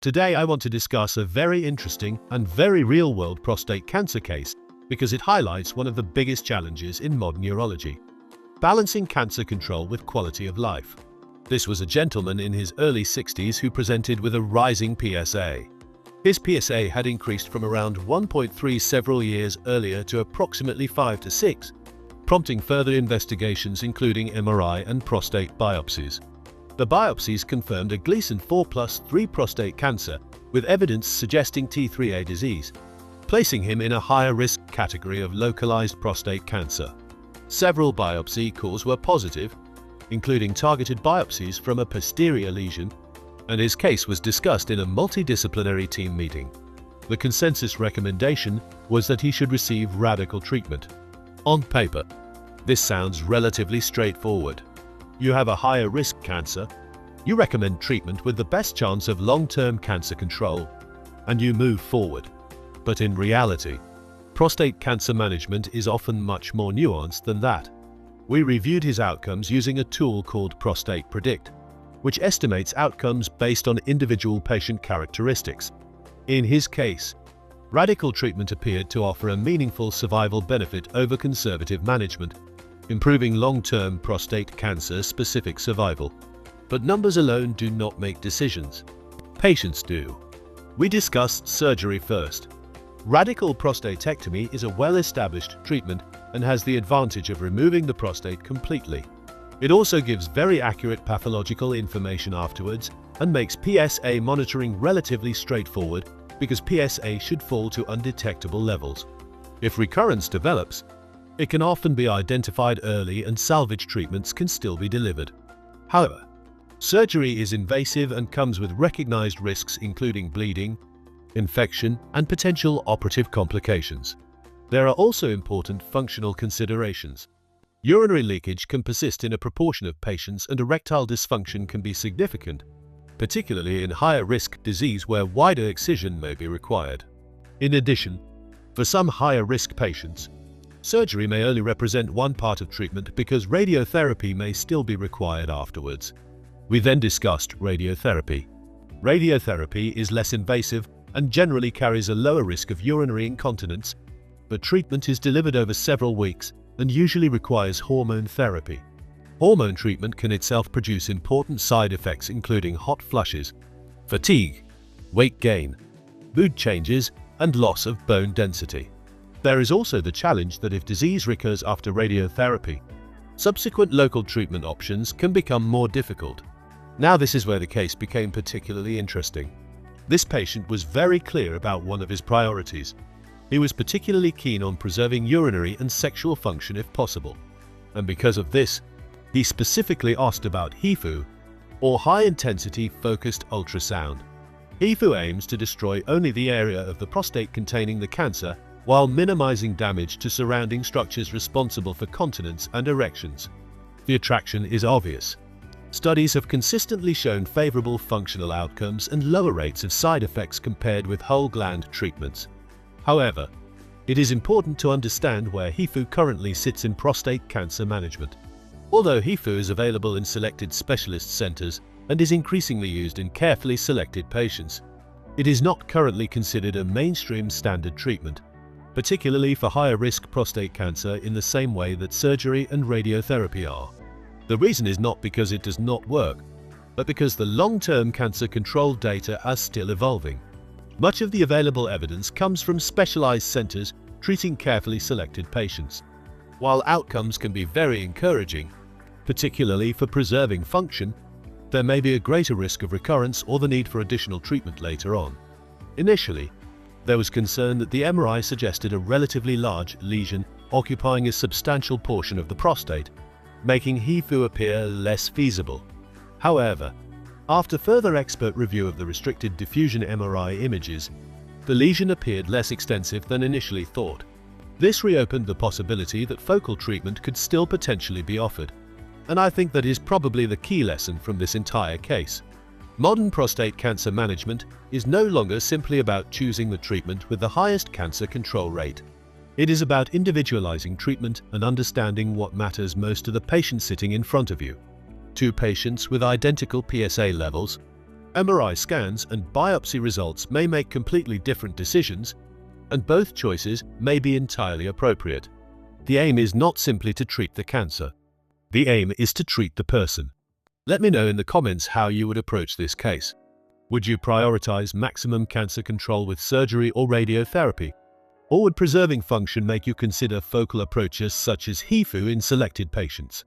Today I want to discuss a very interesting and very real-world prostate cancer case because it highlights one of the biggest challenges in modern urology: balancing cancer control with quality of life. This was a gentleman in his early 60s who presented with a rising PSA. His PSA had increased from around 1.3 several years earlier to approximately 5 to 6, prompting further investigations including MRI and prostate biopsies. The biopsies confirmed a Gleason 4+3 prostate cancer with evidence suggesting T3A disease, placing him in a higher risk category of localized prostate cancer. Several biopsy calls were positive, including targeted biopsies from a posterior lesion, and his case was discussed in a multidisciplinary team meeting. The consensus recommendation was that he should receive radical treatment. On paper, this sounds relatively straightforward. You have a higher risk cancer, you recommend treatment with the best chance of long-term cancer control, and you move forward. But in reality, prostate cancer management is often much more nuanced than that. We reviewed his outcomes using a tool called Prostate Predict, which estimates outcomes based on individual patient characteristics. In his case, radical treatment appeared to offer a meaningful survival benefit over conservative management, improving long-term prostate cancer-specific survival. But numbers alone do not make decisions. Patients do. We discussed surgery first. Radical prostatectomy is a well-established treatment and has the advantage of removing the prostate completely. It also gives very accurate pathological information afterwards and makes PSA monitoring relatively straightforward because PSA should fall to undetectable levels. If recurrence develops, it can often be identified early and salvage treatments can still be delivered. However, surgery is invasive and comes with recognized risks including bleeding, infection, and potential operative complications. There are also important functional considerations. Urinary leakage can persist in a proportion of patients and erectile dysfunction can be significant, particularly in higher risk disease where wider excision may be required. In addition, for some higher risk patients, surgery may only represent one part of treatment because radiotherapy may still be required afterwards. We then discussed radiotherapy. Radiotherapy is less invasive and generally carries a lower risk of urinary incontinence, but treatment is delivered over several weeks and usually requires hormone therapy. Hormone treatment can itself produce important side effects including hot flushes, fatigue, weight gain, mood changes, and loss of bone density. There is also the challenge that if disease recurs after radiotherapy, subsequent local treatment options can become more difficult. Now this is where the case became particularly interesting. This patient was very clear about one of his priorities. He was particularly keen on preserving urinary and sexual function if possible. And because of this, he specifically asked about HIFU, or high-intensity focused ultrasound. HIFU aims to destroy only the area of the prostate containing the cancer while minimizing damage to surrounding structures responsible for continence and erections. The attraction is obvious. Studies have consistently shown favorable functional outcomes and lower rates of side effects compared with whole gland treatments. However, it is important to understand where HIFU currently sits in prostate cancer management. Although HIFU is available in selected specialist centers and is increasingly used in carefully selected patients, it is not currently considered a mainstream standard treatment, particularly for higher risk prostate cancer in the same way that surgery and radiotherapy are. The reason is not because it does not work, but because the long-term cancer control data are still evolving. Much of the available evidence comes from specialized centers treating carefully selected patients. While outcomes can be very encouraging, particularly for preserving function, there may be a greater risk of recurrence or the need for additional treatment later on. Initially, there was concern that the MRI suggested a relatively large lesion occupying a substantial portion of the prostate, making HIFU appear less feasible. However, after further expert review of the restricted diffusion MRI images, the lesion appeared less extensive than initially thought. This reopened the possibility that focal treatment could still potentially be offered, and I think that is probably the key lesson from this entire case. Modern prostate cancer management is no longer simply about choosing the treatment with the highest cancer control rate. It is about individualizing treatment and understanding what matters most to the patient sitting in front of you. Two patients with identical PSA levels, MRI scans and biopsy results may make completely different decisions, and both choices may be entirely appropriate. The aim is not simply to treat the cancer. The aim is to treat the person. Let me know in the comments how you would approach this case. Would you prioritize maximum cancer control with surgery or radiotherapy? Or would preserving function make you consider focal approaches such as HIFU in selected patients?